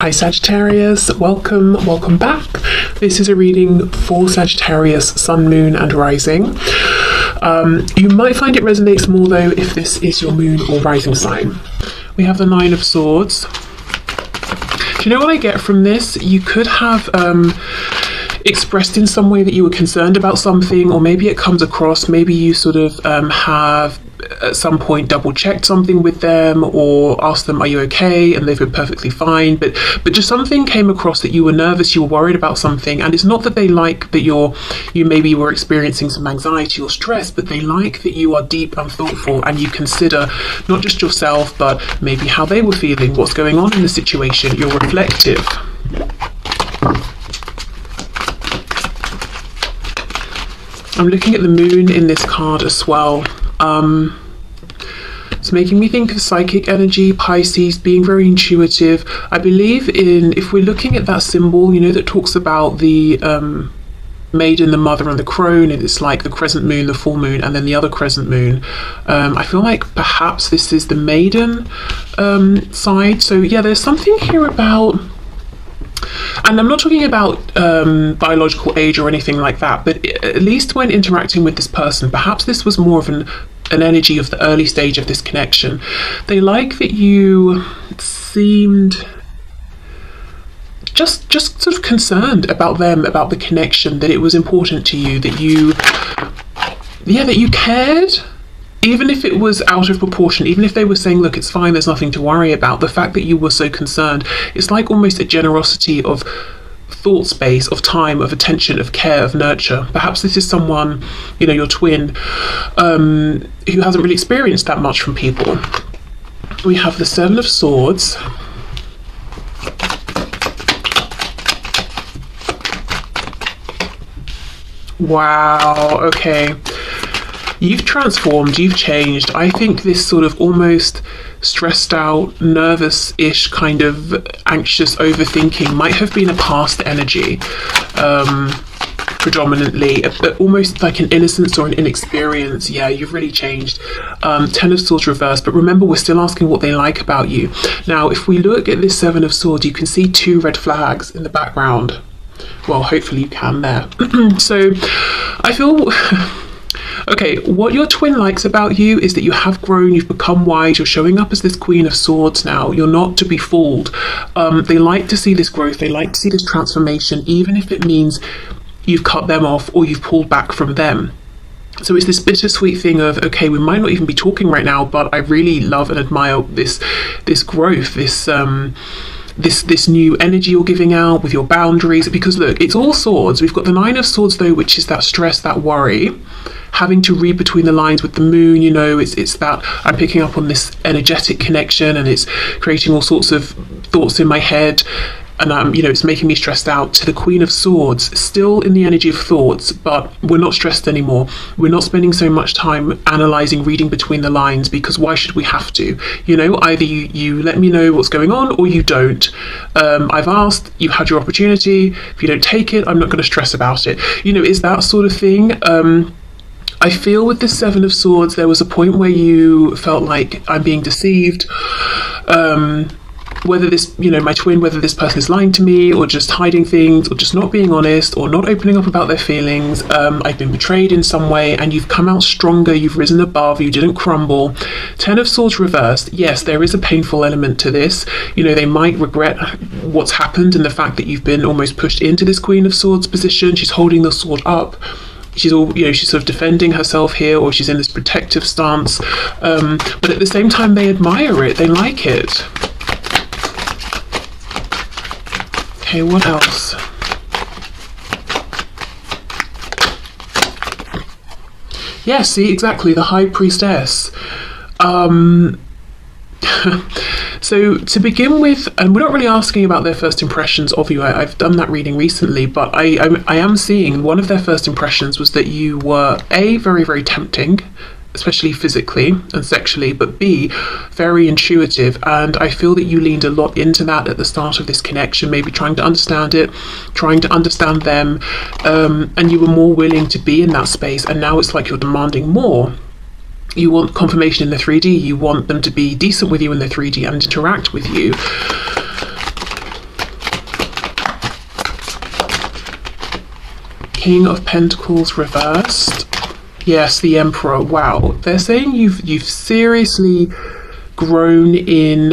Hi Sagittarius, welcome back. This is a reading for Sagittarius Sun, Moon and Rising. You might find it resonates more though if this is your moon or rising sign. We have the Nine of Swords. Do you know what I get from this? You could have expressed in some way that you were concerned about something, or maybe it comes across, maybe you sort of have at some point double checked something with them or asked them, are you okay? And they've been perfectly fine, but just something came across that you were nervous, you were worried about something, and it's not that they like that you maybe were experiencing some anxiety or stress, but they like that you are deep and thoughtful and you consider not just yourself but maybe how they were feeling, what's going on in the situation. You're reflective. I'm looking at the moon in this card as well. It's making me think of psychic energy, Pisces, being very intuitive. I believe in, if we're looking at that symbol, you know, that talks about the maiden, the mother and the crone, and it's like the crescent moon, the full moon, and then the other crescent moon. I feel like perhaps this is the maiden side. So yeah, there's something here about, and I'm not talking about biological age or anything like that, but at least when interacting with this person, perhaps this was more of an energy of the early stage of this connection. They like that you seemed just sort of concerned about them, about the connection, that it was important to you, that you cared. Even if it was out of proportion, even if they were saying, look, it's fine, there's nothing to worry about, the fact that you were so concerned, it's like almost a generosity of thought space, of time, of attention, of care, of nurture. Perhaps this is someone, you know, your twin, who hasn't really experienced that much from people. We have the Seven of Swords. Wow, okay. You've transformed, you've changed. I think this sort of almost stressed out, nervous-ish kind of anxious overthinking might have been a past energy, predominantly, but almost like an innocence or an inexperience. Yeah, you've really changed. Ten of Swords reversed, but remember, we're still asking what they like about you. Now, if we look at this Seven of Swords, you can see two red flags in the background. Well, hopefully you can there. So I feel... Okay, what your twin likes about you is that you have grown, you've become wise, you're showing up as this Queen of Swords now. You're not to be fooled. They like to see this growth, they like to see this transformation, even if it means you've cut them off or you've pulled back from them. So it's this bittersweet thing of, okay, we might not even be talking right now, but I really love and admire this growth, this new energy you're giving out with your boundaries. Because look, it's all swords. We've got the Nine of Swords though, which is that stress, that worry, having to read between the lines with the moon. You know, it's that I'm picking up on this energetic connection and it's creating all sorts of thoughts in my head, and you know, it's making me stressed out. To the Queen of Swords, still in the energy of thoughts, but we're not stressed anymore. We're not spending so much time analysing, reading between the lines, because why should we have to? You know, either you let me know what's going on or you don't. I've asked, you've had your opportunity. If you don't take it, I'm not going to stress about it. You know, it's that sort of thing. I feel with the Seven of Swords, there was a point where you felt like, I'm being deceived. Whether this, you know, my twin, whether this person is lying to me or just hiding things or just not being honest or not opening up about their feelings. I've been betrayed in some way, and you've come out stronger, you've risen above, you didn't crumble. Ten of Swords reversed. Yes, there is a painful element to this. You know, they might regret what's happened and the fact that you've been almost pushed into this Queen of Swords position. She's holding the sword up. She's she's sort of defending herself here, or she's in this protective stance. But at the same time, they admire it, they like it. Okay, what else? Yeah, see, exactly, the High Priestess. So to begin with, and we're not really asking about their first impressions of you. I've done that reading recently, but I am seeing one of their first impressions was that you were A, very, very tempting, especially physically and sexually, but B, very intuitive. And I feel that you leaned a lot into that at the start of this connection, maybe trying to understand it, trying to understand them, and you were more willing to be in that space. And now it's like you're demanding more. You want confirmation in the 3D, you want them to be decent with you in the 3D and interact with you. King of Pentacles reversed. Yes, the Emperor. Wow. They're saying you've seriously grown in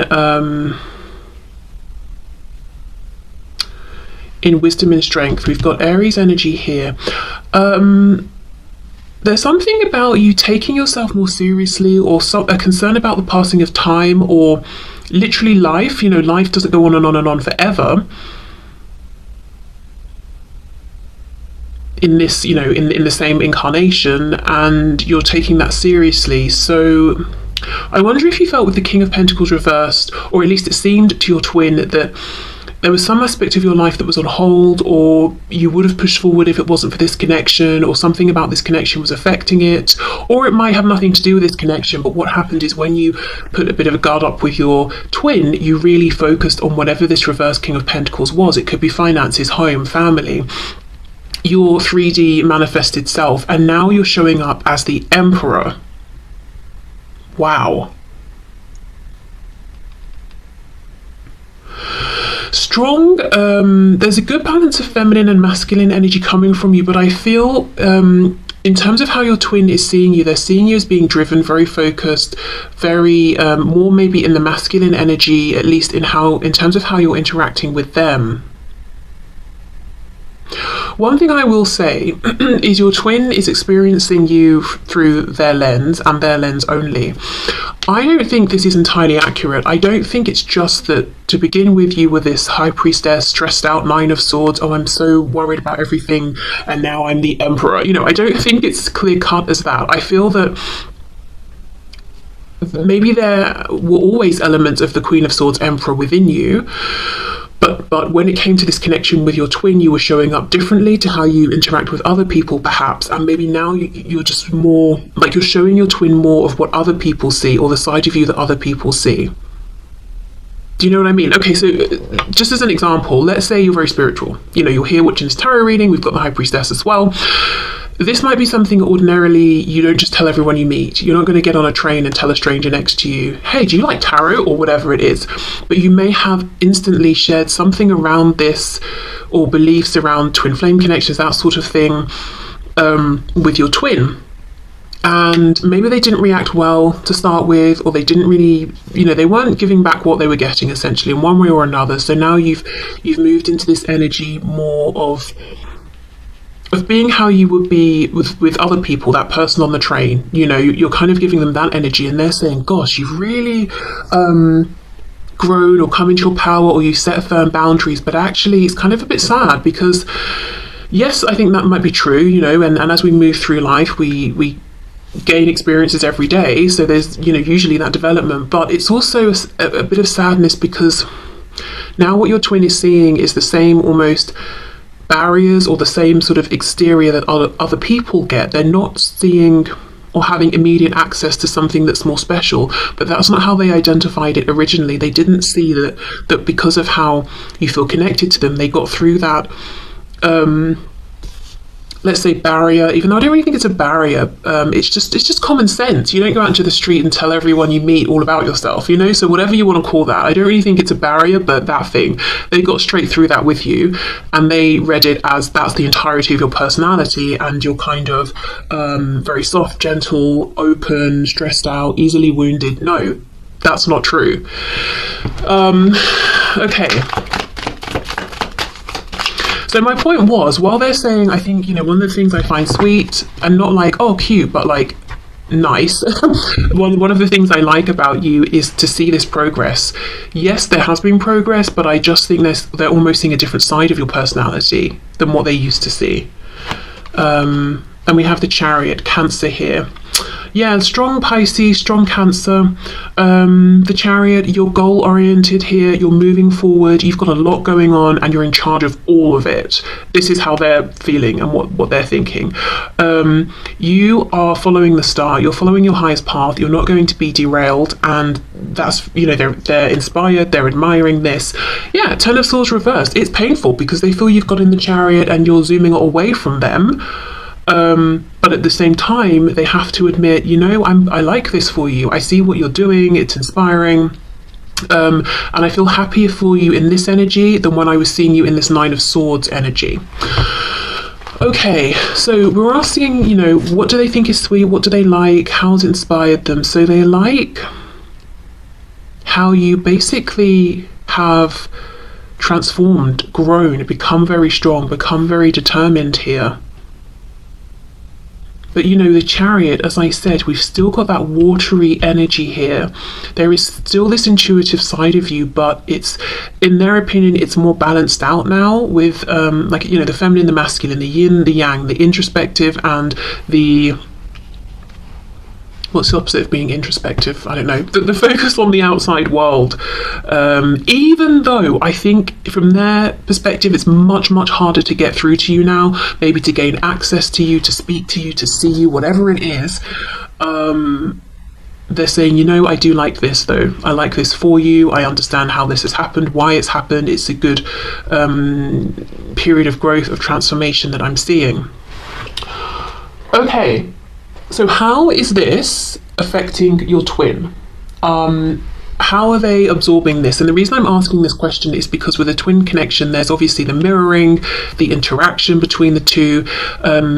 wisdom and strength. We've got Aries energy here. There's something about you taking yourself more seriously, or a concern about the passing of time, or literally life. You know, life doesn't go on and on and on forever. In this, you know, in the same incarnation, and you're taking that seriously. So I wonder if you felt with the King of Pentacles reversed, or at least it seemed to your twin, that there was some aspect of your life that was on hold, or you would have pushed forward if it wasn't for this connection, or something about this connection was affecting it, or it might have nothing to do with this connection. But what happened is, when you put a bit of a guard up with your twin, you really focused on whatever this reverse King of Pentacles was. It could be finances, home, family, your 3D manifested self, and now you're showing up as the Emperor. Wow. Strong. There's a good balance of feminine and masculine energy coming from you, but I feel in terms of how your twin is seeing you, they're seeing you as being driven, very focused, very more maybe in the masculine energy, at least in terms of how you're interacting with them. One thing I will say is your twin is experiencing you through their lens, and their lens only. I don't think this is entirely accurate. I don't think it's just that to begin with you were this high priestess, stressed out, 9 of swords, oh, I'm so worried about everything, and now I'm the Emperor. You know, I don't think it's clear cut as that. I feel that maybe there were always elements of the Queen of Swords Emperor within you, but when it came to this connection with your twin, you were showing up differently to how you interact with other people, perhaps, and maybe now you're just more like you're showing your twin more of what other people see, or the side of you that other people see. Do you know what I mean? Okay, so just as an example, let's say you're very spiritual. You know, you're here watching this tarot reading, we've got the High Priestess as well. This might be something ordinarily you don't just tell everyone you meet. You're not going to get on a train and tell a stranger next to you, hey, do you like tarot, or whatever it is. But you may have instantly shared something around this, or beliefs around twin flame connections, that sort of thing, with your twin. And maybe they didn't react well to start with, or they didn't really, you know, they weren't giving back what they were getting, essentially, in one way or another. So now you've moved into this energy more of being how you would be with other people, that person on the train. You know, you're kind of giving them that energy, and they're saying, gosh, you've really grown or come into your power, or you set firm boundaries. But actually it's kind of a bit sad, because yes, I think that might be true, you know, and as we move through life, we gain experiences every day, so there's, you know, usually that development. But it's also a bit of sadness, because now what your twin is seeing is the same almost barriers, or the same sort of exterior that other people get. They're not seeing or having immediate access to something that's more special, but that's not how they identified it originally. They didn't see that because of how you feel connected to them, they got through that let's say barrier, even though I don't really think it's a barrier. It's just common sense. You don't go out into the street and tell everyone you meet all about yourself, you know, so whatever you want to call that. I don't really think it's a barrier, but that thing, they got straight through that with you, and they read it as that's the entirety of your personality, and you're kind of very soft, gentle, open, stressed out, easily wounded. No, that's not true. Okay. So my point was, while they're saying, I think, you know, one of the things I find sweet, and not like, oh, cute, but like nice, one of the things I like about you is to see this progress. Yes, there has been progress, but I just think they're almost seeing a different side of your personality than what they used to see. And we have the Chariot, Cancer here. Yeah, strong Pisces, strong Cancer. The Chariot, you're goal oriented here, you're moving forward, you've got a lot going on, and you're in charge of all of it. This is how they're feeling and what they're thinking. You are following the star, you're following your highest path, you're not going to be derailed, and that's, you know, they're inspired, they're admiring this. Yeah, Ten of Swords reversed. It's painful because they feel you've got in the Chariot and you're zooming away from them. But at the same time, they have to admit, you know, I like this for you. I see what you're doing. It's inspiring. And I feel happier for you in this energy than when I was seeing you in this Nine of Swords energy. Okay, so we're asking, you know, what do they think is sweet? What do they like? How's it inspired them? So they like how you basically have transformed, grown, become very strong, become very determined here. But you know, the Chariot, as I said, we've still got that watery energy here. There is still this intuitive side of you, but it's, in their opinion, it's more balanced out now with, like, you know, the feminine, the masculine, the yin, the yang, the introspective, and the, what's the opposite of being introspective? I don't know. The focus on the outside world. Even though I think from their perspective, it's much, much harder to get through to you now, maybe to gain access to you, to speak to you, to see you, whatever it is. They're saying, you know, I do like this though. I like this for you. I understand how this has happened, why it's happened. It's a good period of growth, of transformation that I'm seeing. Okay. So how is this affecting your twin? How are they absorbing this? And the reason I'm asking this question is because with a twin connection, there's obviously the mirroring, the interaction between the two,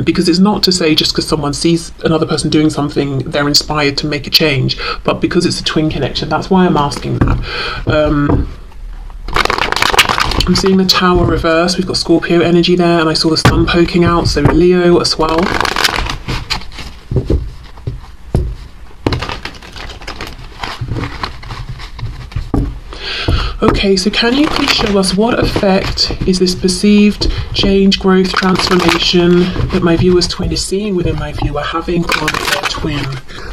because it's not to say just because someone sees another person doing something, they're inspired to make a change, but because it's a twin connection, that's why I'm asking that. I'm seeing the Tower reverse. We've got Scorpio energy there, and I saw the sun poking out, so Leo as well. Okay, so can you please show us what effect is this perceived change, growth, transformation that my viewer's twin is seeing within my viewer having on their twin?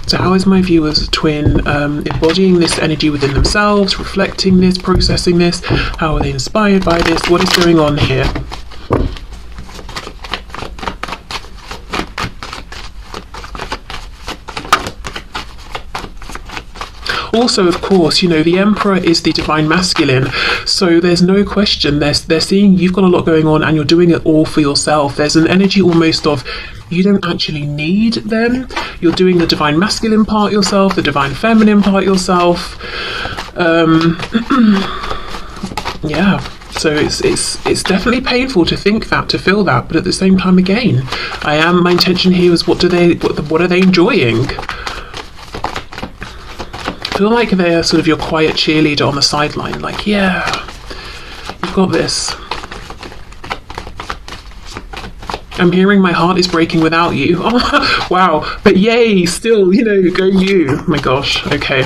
So how is my viewer's twin embodying this energy within themselves, reflecting this, processing this? How are they inspired by this? What is going on here? Also, of course, you know, the Emperor is the divine masculine, so there's no question they're seeing you've got a lot going on and you're doing it all for yourself. There's an energy almost of you don't actually need them. You're doing the divine masculine part yourself, the divine feminine part yourself. Yeah, so it's definitely painful to think that, to feel that, but at the same time, again, my intention here is what are they enjoying? I feel like they're sort of your quiet cheerleader on the sideline, like, yeah, you've got this. I'm hearing my heart is breaking without you. Oh, wow, but yay, still, you know, go you. Oh my gosh, okay.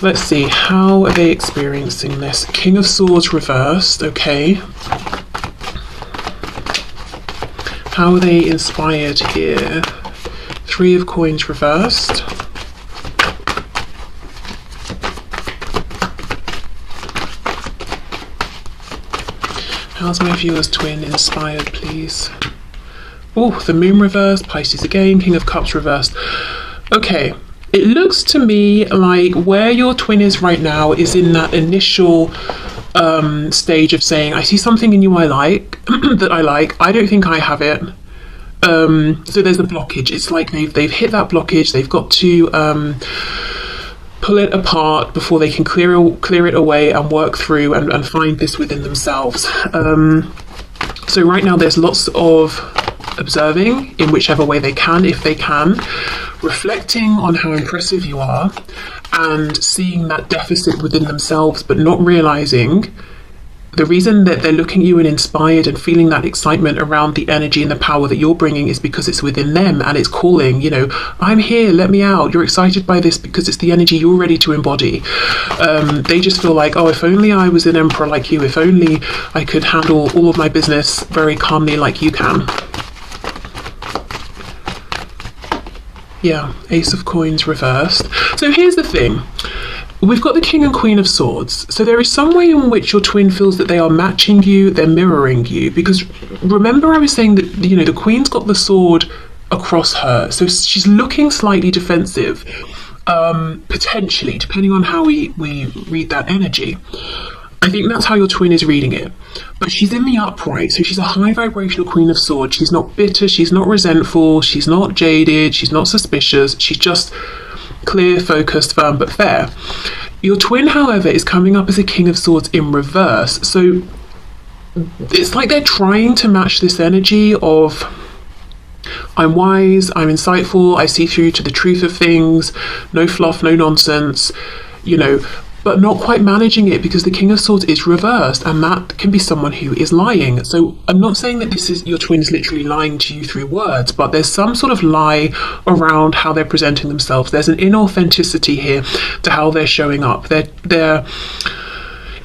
Let's see, how are they experiencing this? King of Swords reversed, okay. How are they inspired here? Three of Coins reversed. How's my viewer's twin inspired, please? Oh, the Moon reversed, Pisces again, King of Cups reversed. Okay, it looks to me like where your twin is right now is in that initial stage of saying, I see something in you I like, that I like, I don't think I have it. So there's a blockage. It's like they've hit that blockage, they've got to pull it apart before they can clear it away and work through and find this within themselves. So right now there's lots of observing in whichever way they can, if they can, reflecting on how impressive you are and seeing that deficit within themselves, but not realizing the reason that they're looking at you and inspired and feeling that excitement around the energy and the power that you're bringing is because it's within them and it's calling, you know, I'm here, let me out. You're excited by this because it's the energy you're ready to embody. They just feel like, oh, if only I was an emperor like you, if only I could handle all of my business very calmly like you can. Yeah, Ace of Coins reversed. So here's the thing. We've got the King and Queen of Swords. So there is some way in which your twin feels that they are matching you, they're mirroring you. Because remember I was saying that, you know, the Queen's got the sword across her. So she's looking slightly defensive, potentially, depending on how we read that energy. I think that's how your twin is reading it. But she's in the upright, so she's a high vibrational Queen of Swords. She's not bitter, she's not resentful, she's not jaded, she's not suspicious, she's just clear, focused, firm, but fair. Your twin, however, is coming up as a King of Swords in reverse. So it's like they're trying to match this energy of, I'm wise, I'm insightful, I see through to the truth of things, no fluff, no nonsense, you know, but not quite managing it, because the King of Swords is reversed, and that can be someone who is lying. So I'm not saying that this is your twin's literally lying to you through words, but there's some sort of lie around how they're presenting themselves. There's an inauthenticity here to how they're showing up.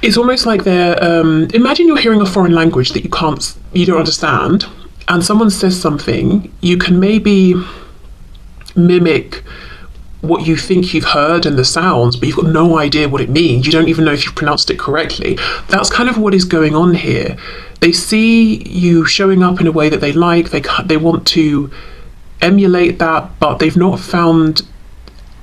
It's almost like they're imagine you're hearing a foreign language that you don't understand, and someone says something. You can maybe mimic what you think you've heard and the sounds, but you've got no idea what it means. You don't even know if you've pronounced it correctly. That's kind of what is going on here. They see you showing up in a way that they like. They want to emulate that, but they've not found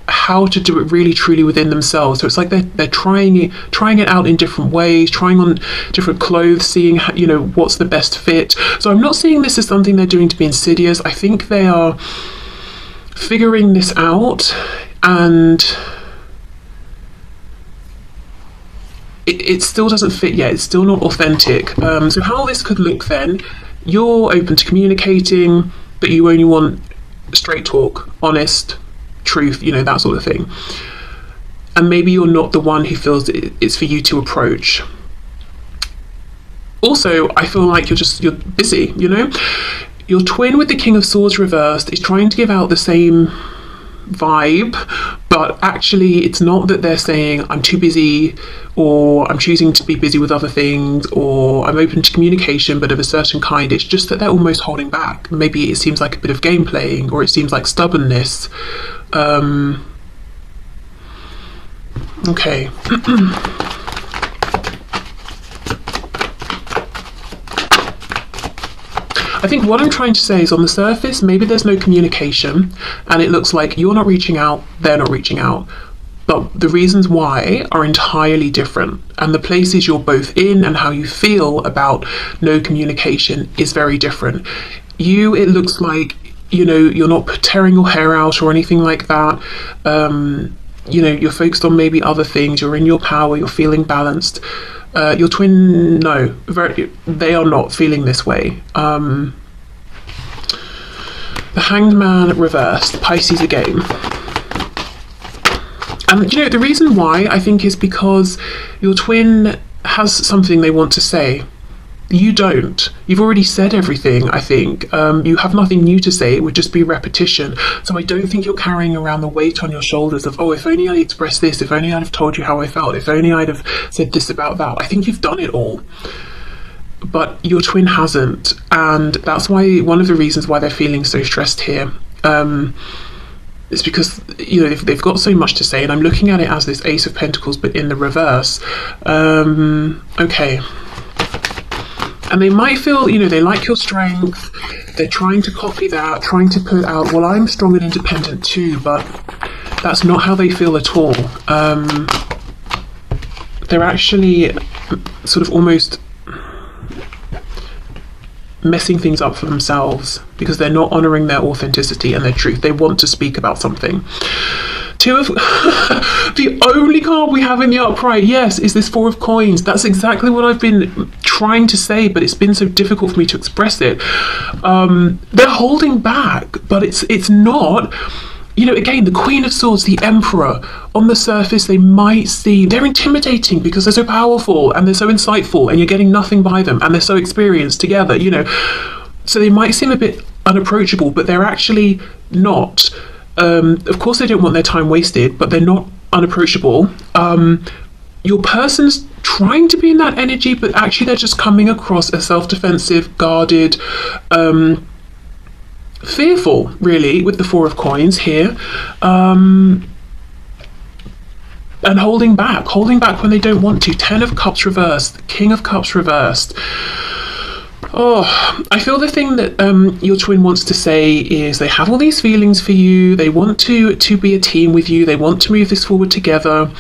how to do it really truly within themselves. So it's like they're trying it out in different ways, trying on different clothes, seeing how, you know, what's the best fit. So I'm not seeing this as something they're doing to be insidious. I think they are figuring this out, and it still doesn't fit yet. It's still not authentic. So how this could look then, you're open to communicating, but you only want straight talk, honest, truth, you know, that sort of thing. And maybe you're not the one who feels it's for you to approach. Also, I feel like you're busy, you know? Your twin with the King of Swords reversed is trying to give out the same vibe, but actually it's not that they're saying I'm too busy, or I'm choosing to be busy with other things, or I'm open to communication but of a certain kind. It's just that they're almost holding back. Maybe it seems like a bit of game playing, or it seems like stubbornness. Okay. I think what I'm trying to say is, on the surface, maybe there's no communication, and it looks like you're not reaching out, they're not reaching out. But the reasons why are entirely different, and the places you're both in and how you feel about no communication is very different. It looks like, you know, you're not tearing your hair out or anything like that. You know, you're focused on maybe other things, you're in your power, you're feeling balanced. Your twin, no, they are not feeling this way. The Hanged Man reversed, Pisces again. And you know, the reason why I think is because your twin has something they want to say. You don't. You've already said everything, I think. You have nothing new to say. It would just be repetition. So I don't think you're carrying around the weight on your shoulders of, oh, if only I expressed this, if only I'd have told you how I felt, if only I'd have said this about that. I think you've done it all. But your twin hasn't. And that's why, one of the reasons why they're feeling so stressed here. It's because, you know, they've got so much to say, and I'm looking at it as this Ace of Pentacles, but in the reverse. Okay. And they might feel, you know, they like your strength. They're trying to copy that, trying to put out, well, I'm strong and independent too, but that's not how they feel at all. They're actually sort of almost messing things up for themselves because they're not honoring their authenticity and their truth. They want to speak about something. Two of the only card we have in the upright, yes, is this Four of Coins. That's exactly what I've been trying to say, but it's been so difficult for me to express it. They're holding back, but it's not. You know, again, the Queen of Swords, the Emperor, on the surface, they might seem, they're intimidating because they're so powerful and they're so insightful, and you're getting nothing by them, and they're so experienced together, you know. So they might seem a bit unapproachable, but they're actually not. Of course, they don't want their time wasted, but they're not unapproachable. Your person's trying to be in that energy, but actually they're just coming across as self-defensive, guarded, fearful, really, with the Four of Coins here, and holding back when they don't want to. 10 of Cups reversed, King of Cups reversed. Oh, I feel the thing that your twin wants to say is they have all these feelings for you. They want to be a team with you. They want to move this forward together.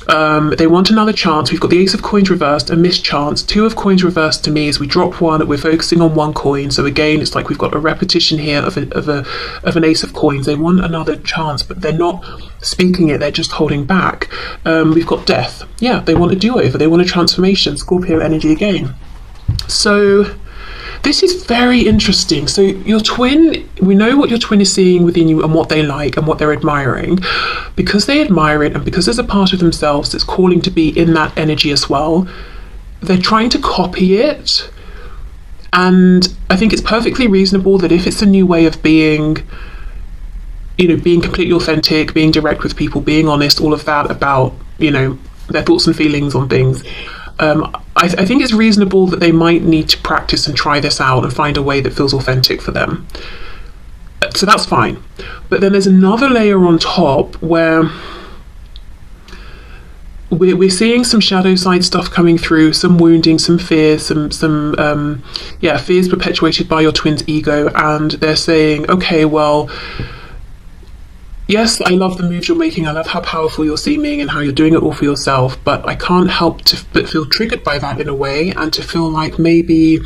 They want another chance. We've got the Ace of Coins reversed, a missed chance. 2 of Coins reversed to me as we drop one. We're focusing on one coin. So again, it's like we've got a repetition here of an Ace of Coins. They want another chance, but they're not speaking it. They're just holding back. We've got Death. Yeah, they want a do-over. They want a transformation. Scorpio energy again. So this is very interesting. So your twin, we know what your twin is seeing within you and what they like and what they're admiring. Because they admire it and because there's a part of themselves that's calling to be in that energy as well, they're trying to copy it. And I think it's perfectly reasonable that if it's a new way of being, you know, being completely authentic, being direct with people, being honest, all of that about, you know, their thoughts and feelings on things, I think it's reasonable that they might need to practice and try this out and find a way that feels authentic for them. So that's fine. But then there's another layer on top where we're seeing some shadow side stuff coming through, some wounding, some fear, some fears perpetuated by your twin's ego, and they're saying, okay, well, yes, I love the moves you're making, I love how powerful you're seeming and how you're doing it all for yourself, but I can't help but feel triggered by that in a way, and to feel like maybe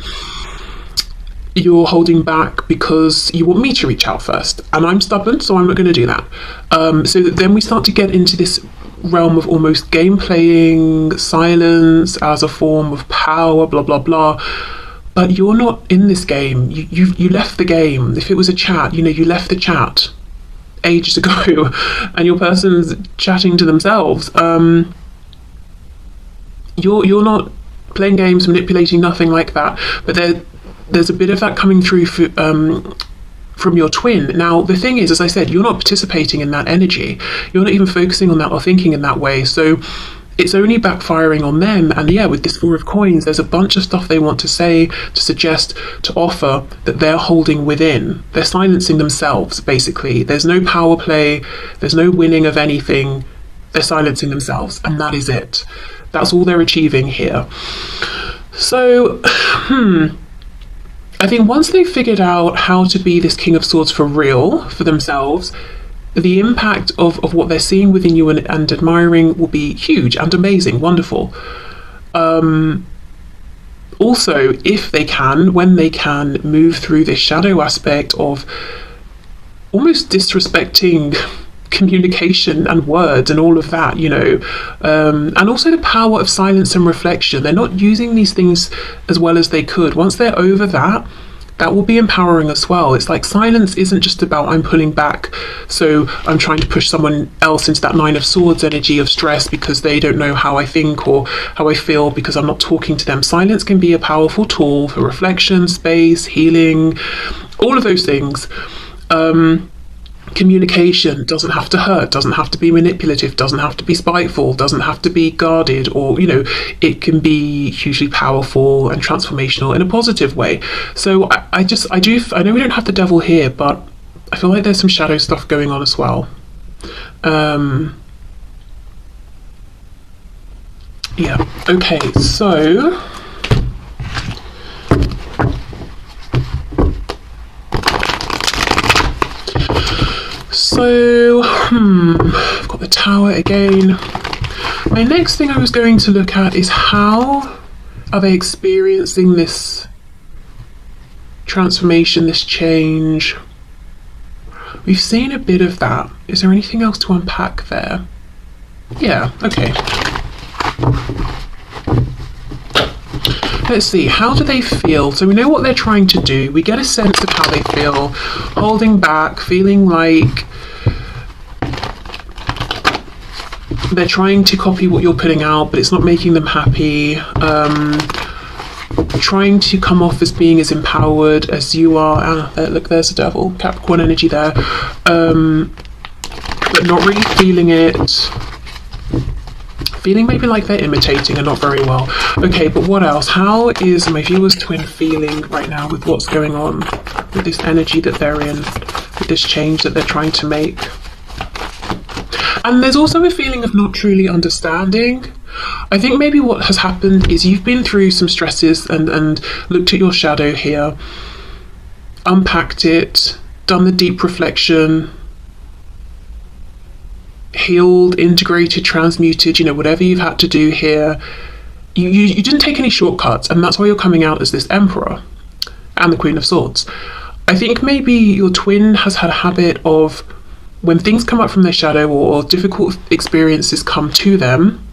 you're holding back because you want me to reach out first, and I'm stubborn, so I'm not going to do that. So then we start to get into this realm of almost game playing, silence as a form of power, blah blah blah. But you're not in this game. You left the game. If it was a chat, you know, you left the chat ages ago, and your person's chatting to themselves. You're not playing games, manipulating, nothing like that. But there's a bit of that coming through from your twin. Now, the thing is, as I said, you're not participating in that energy. You're not even focusing on that or thinking in that way. So it's only backfiring on them. And yeah, with this Four of Coins, there's a bunch of stuff they want to say, to suggest, to offer that they're holding within. They're silencing themselves, basically. There's no power play. There's no winning of anything. They're silencing themselves. And that is it. That's all they're achieving here. So, I think once they've figured out how to be this King of Swords for real, for themselves, the impact of what they're seeing within you and admiring will be huge and amazing, wonderful. Also, if they can, when they can, move through this shadow aspect of almost disrespecting communication and words and all of that, you know, and also the power of silence and reflection. They're not using these things as well as they could. Once they're over that will be empowering as well. It's like silence isn't just about I'm pulling back, so I'm trying to push someone else into that Nine of Swords energy of stress because they don't know how I think or how I feel because I'm not talking to them. Silence can be a powerful tool for reflection, space, healing, all of those things. Communication doesn't have to hurt, doesn't have to be manipulative, doesn't have to be spiteful, doesn't have to be guarded, or, you know, it can be hugely powerful and transformational in a positive way. So I know we don't have the devil here, but I feel like there's some shadow stuff going on as well. Yeah, okay, so I've got the Tower again. My next thing I was going to look at is how are they experiencing this transformation, this change. We've seen a bit of that. Is there anything else to unpack there? Yeah, okay. Let's see, how do they feel? So we know what they're trying to do. We get a sense of how they feel, holding back, feeling like they're trying to copy what you're putting out, but it's not making them happy. Trying to come off as being as empowered as you are. Look, there's the devil, Capricorn energy there. But not really feeling it. Feeling maybe like they're imitating and not very well. Okay, but what else? How is my viewer's twin feeling right now with what's going on, with this energy that they're in, with this change that they're trying to make? And there's also a feeling of not truly understanding. I think maybe what has happened is you've been through some stresses and looked at your shadow here, unpacked it, done the deep reflection, healed, integrated, transmuted, you know, whatever you've had to do here. You didn't take any shortcuts, and that's why you're coming out as this Emperor and the Queen of Swords. I think maybe your twin has had a habit of, when things come up from their shadow or difficult experiences come to them,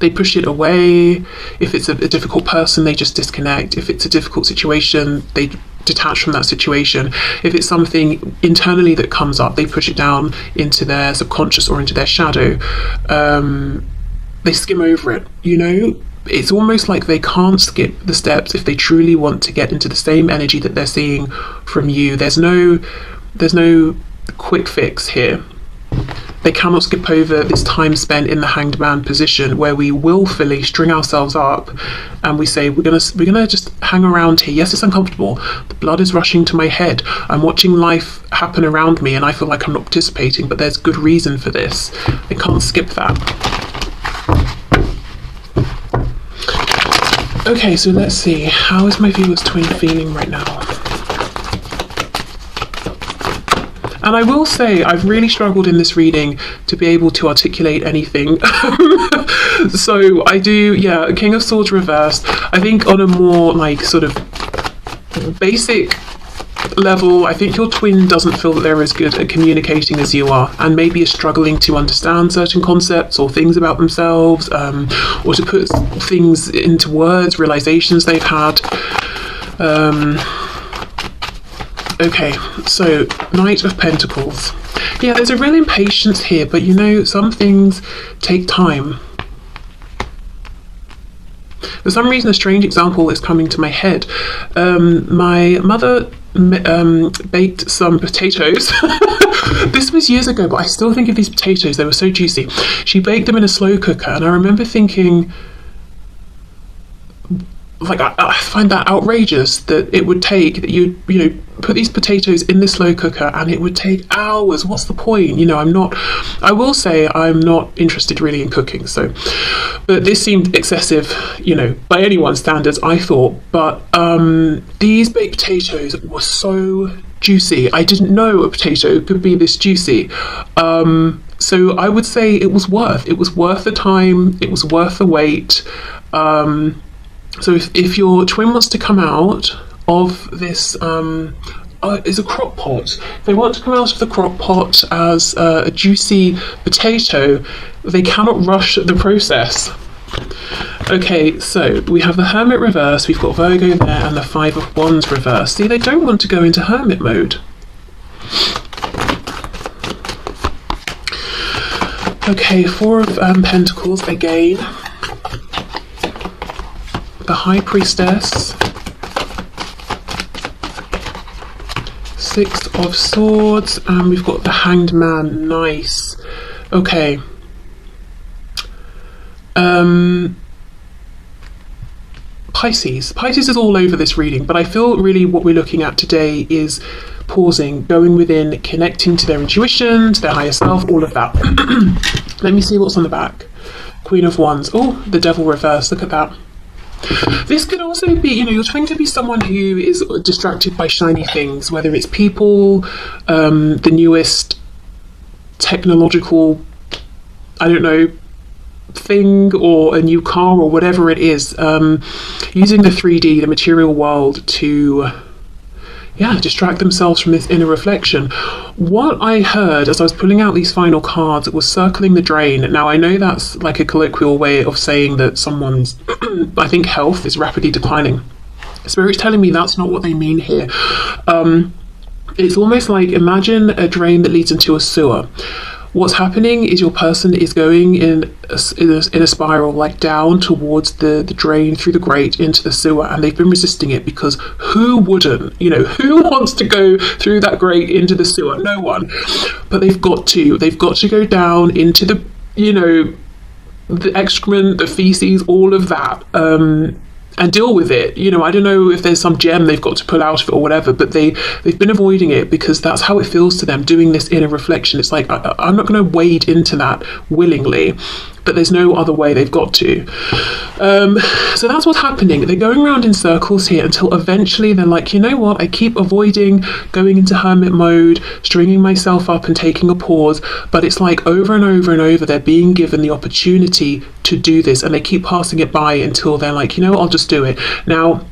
they push it away. If it's a difficult person, they just disconnect. If it's a difficult situation, they detach from that situation. If it's something internally that comes up, they push it down into their subconscious or into their shadow. They skim over it, you know. It's almost like they can't skip the steps if they truly want to get into the same energy that they're seeing from you. There's no quick fix here. They cannot skip over this time spent in the Hanged Man position, where we willfully string ourselves up and we say, we're gonna just hang around here. Yes, it's uncomfortable. The blood is rushing to my head. I'm watching life happen around me and I feel like I'm not participating, but there's good reason for this. They can't skip that. Okay, so let's see. How is my viewer's twin feeling right now? And I will say, I've really struggled in this reading to be able to articulate anything. So I do, yeah, King of Swords reversed. I think on a more like sort of basic level, I think your twin doesn't feel that they're as good at communicating as you are, and maybe is struggling to understand certain concepts or things about themselves, or to put things into words, realizations they've had. Okay, so Knight of Pentacles. Yeah, there's a real impatience here, but you know, some things take time. For some reason, a strange example is coming to my head. My mother baked some potatoes. This was years ago, but I still think of these potatoes. They were so juicy. She baked them in a slow cooker, and I remember thinking, like, I find that outrageous that it would take, that you know, put these potatoes in the slow cooker and it would take hours. What's the point? You know, I will say I'm not interested really in cooking, so, but this seemed excessive, you know, by anyone's standards, I thought. But these baked potatoes were so juicy. I didn't know a potato could be this juicy. So I would say it was worth the time, it was worth the wait. So if your twin wants to come out of this, is a crock pot. If they want to come out of the crock pot as a juicy potato, they cannot rush the process. Okay, so we have the Hermit reverse, we've got Virgo there, and the Five of Wands reverse. See, they don't want to go into Hermit mode. Okay, Four of Pentacles again. The High Priestess, Six of Swords, and we've got the Hanged Man. Nice. Okay. Pisces. Pisces is all over this reading, but I feel really what we're looking at today is pausing, going within, connecting to their intuition, to their higher self, all of that. Let me see what's on the back. Queen of Wands. Oh, the Devil reverse. Look at that. This could also be, you know, your twin could be someone who is distracted by shiny things, whether it's people, the newest technological, I don't know, thing, or a new car, or whatever it is, using the 3D, the material world, to distract themselves from this inner reflection. What I heard as I was pulling out these final cards was circling the drain. Now I know that's like a colloquial way of saying that someone's I think health is rapidly declining. Spirit's telling me that's not what they mean here. It's almost like, imagine a drain that leads into a sewer. What's happening is your person is going in a spiral, like down towards the drain, through the grate into the sewer, and they've been resisting it because who wouldn't? You know, who wants to go through that grate into the sewer? No one. But they've got to go down into the, you know, the excrement, the feces, all of that, and deal with it. You know, I don't know if there's some gem they've got to pull out of it or whatever, but they've been avoiding it because that's how it feels to them, doing this inner reflection. It's like, I'm not going to wade into that willingly, but there's no other way, they've got to. So that's what's happening. They're going around in circles here until eventually they're like, you know what, I keep avoiding going into hermit mode, stringing myself up and taking a pause, but it's like over and over and over they're being given the opportunity to do this, and they keep passing it by until they're like, you know what, I'll just do it. Now,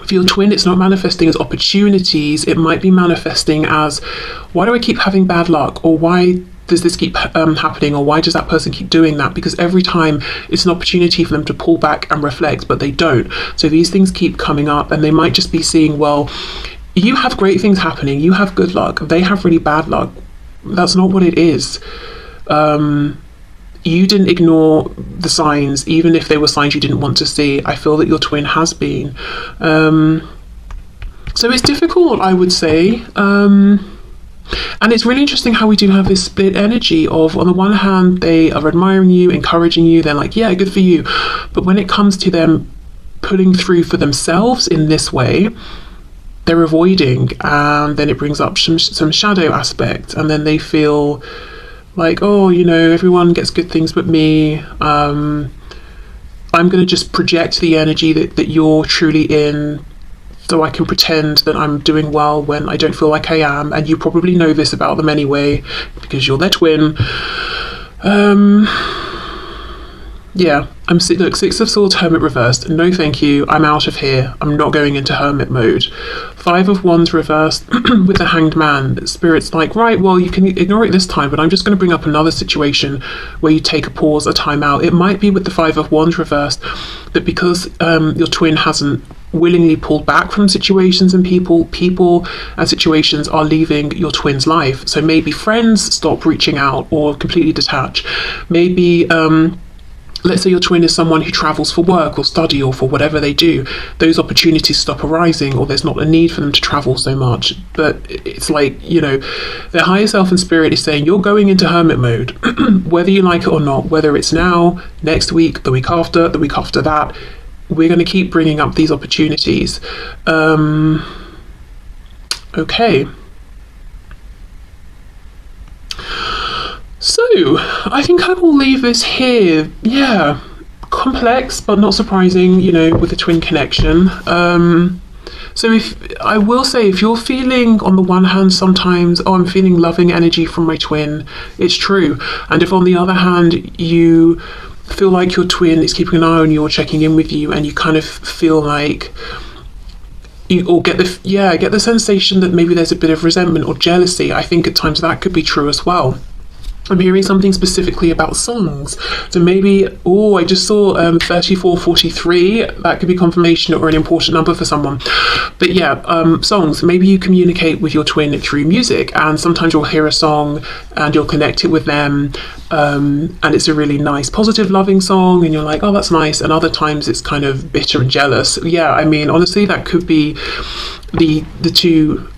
for your twin, it's not manifesting as opportunities, it might be manifesting as, why do I keep having bad luck, or why does this keep happening, or why does that person keep doing that? Because every time it's an opportunity for them to pull back and reflect, but they don't. So these things keep coming up, and they might just be seeing, well, you have great things happening, you have good luck, they have really bad luck. That's not what it is. You didn't ignore the signs, even if they were signs you didn't want to see. I feel that your twin has been. So it's difficult, I would say. And it's really interesting how we do have this split energy of, on the one hand, they are admiring you, encouraging you, they're like, yeah, good for you. But when it comes to them pulling through for themselves in this way, they're avoiding, and then it brings up some shadow aspect, and then they feel like, oh, you know, everyone gets good things but me. I'm going to just project the energy that you're truly in, so I can pretend that I'm doing well when I don't feel like I am. And you probably know this about them anyway, because you're their twin. Yeah, look, Six of Swords, Hermit reversed. No thank you, I'm out of here. I'm not going into hermit mode. Five of Wands reversed with the Hanged Man. Spirit's like, right, well, you can ignore it this time, but I'm just going to bring up another situation where you take a pause, a time out. It might be with the Five of Wands reversed that because your twin hasn't willingly pulled back from situations and people and situations are leaving your twin's life. So maybe friends stop reaching out or completely detach. Maybe let's say your twin is someone who travels for work or study or for whatever they do, those opportunities stop arising, or there's not a need for them to travel so much. But it's like, you know, their higher self and spirit is saying you're going into hermit mode, whether you like it or not, whether it's now, next week, the week after that, we're going to keep bringing up these opportunities. Okay. So, I think I will leave this here. Yeah, complex, but not surprising, you know, with the twin connection. So I will say, if you're feeling, on the one hand, sometimes, oh, I'm feeling loving energy from my twin, it's true. And if on the other hand, you feel like your twin is keeping an eye on you or checking in with you, and you kind of feel like get the sensation that maybe there's a bit of resentment or jealousy, I think at times that could be true as well. I'm hearing something specifically about songs. So maybe, I just saw 3443. That could be confirmation or an important number for someone. But yeah, songs. Maybe you communicate with your twin through music, and sometimes you'll hear a song and you'll connect it with them. And it's a really nice, positive, loving song, and you're like, oh, that's nice. And other times it's kind of bitter and jealous. Yeah, I mean, honestly, that could be the two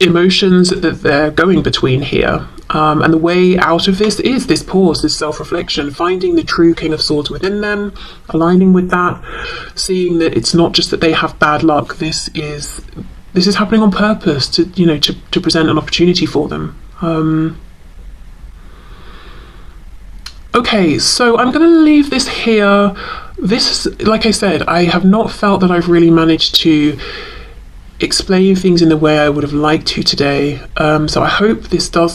emotions that they're going between here. And the way out of this is this pause, this self-reflection, finding the true King of Swords within them, aligning with that, seeing that it's not just that they have bad luck, this is happening on purpose to, you know, to present an opportunity for them. Okay, so I'm going to leave this here. This, like I said, I have not felt that I've really managed to explain things in the way I would have liked to today. So I hope this does